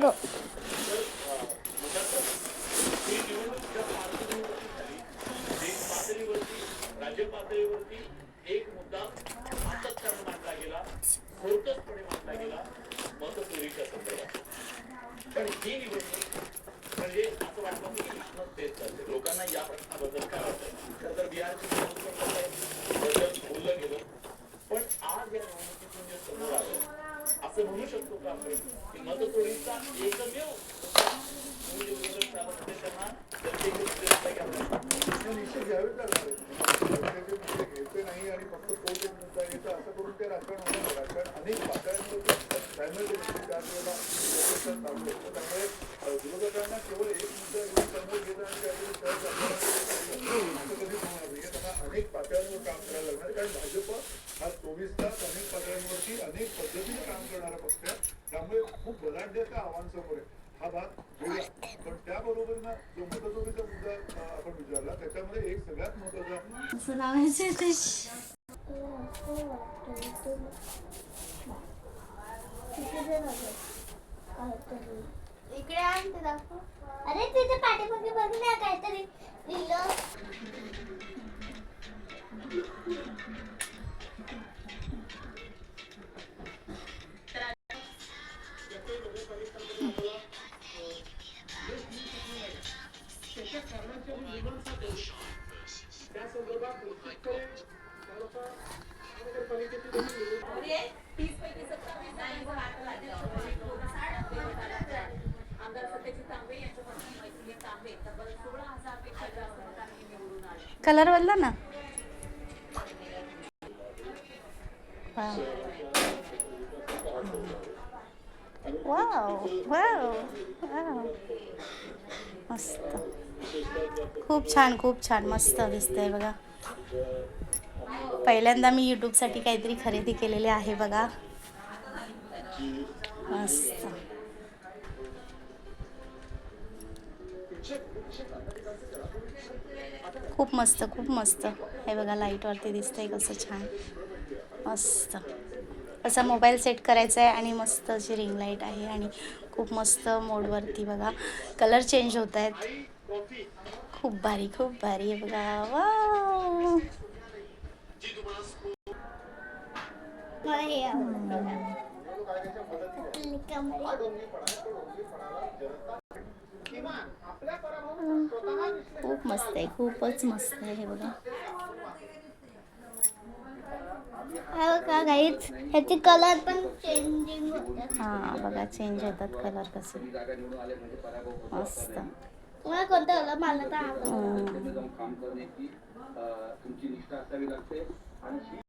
गो. राज्य पातळीवरती एक मुद्दा सातत्याने मांडला गेला, खोटसपणे मांडला गेला, मतचोरीच्या संदर्भात. पण ही निवडणूक म्हणजे असं वाटतं की निष्णच तेच चालते. लोकांना या प्रश्नाबद्दल काय वाटतं तर बिहारची निवडणूक बोललं गेलं, पण आज या निवडणुकीतून जे समोर आलं असं म्हणू शकतो का आपण की मतचोरीचा एकमेव निश्चित घ्यावेच लागणार घ्यायचे नाही आणि फक्त तोच एक मुद्दा घ्यायचा असं करून ते राजकारण होणार. राजकारण अनेक पातळ्यांवर त्यावेळेला चालू असतं. त्यामुळे विरोधकांना केवळ एक मुद्दा घेऊन समोर घेणं आणि काहीतरी असं कधीच होणार नाही. त्यांना अनेक पातळ्यांवर काम करायला लागणार, कारण भाजप हा 24 तास अनेक पातळ्यांवरती अनेक पद्धतीने काम करणारा पक्ष आहे. त्यामुळे खूप बलाढ्याचं आव्हान समोर आहे. हा भाग वेगळा, पण त्याबरोबरीनं जो मतचोरीचा मुद्दा आपण विचारला त्याच्यामध्ये एक सगळ्यात महत्वाचा इकडे आण ते दाखव. अरे तिथे पाठीमागे बघ ना काहीतरी लिहिलं. कलर बदला ना. वाव वाव वाव, मस्त, खूप छान खूप छान, मस्त दिसतंय बघा. पहिल्यांदा मी यूट्यूबसाठी काहीतरी खरेदी केलेली आहे बघा. मस्त, खूप मस्त खूप मस्त. हे बघा लाईटवरती दिसतंय कसं छान, मस्त. असा मोबाईल सेट करायचा आहे आणि मस्त अशी रिंग लाईट आहे आणि खूप मस्त मोडवरती बघा कलर चेंज होत आहेत. खूप भारी खूप भारी आहे बघा. वाव, मला हे खूप मस्त आहे, खूपच मस्त आहे हे बघा. बघा गाईज, ह्याचे कलर पण चेंजिंग होतात. हां बघा, चेंज होतात कलर कसे, मस्त. मला कोणतं कलर मला तर आवडतं.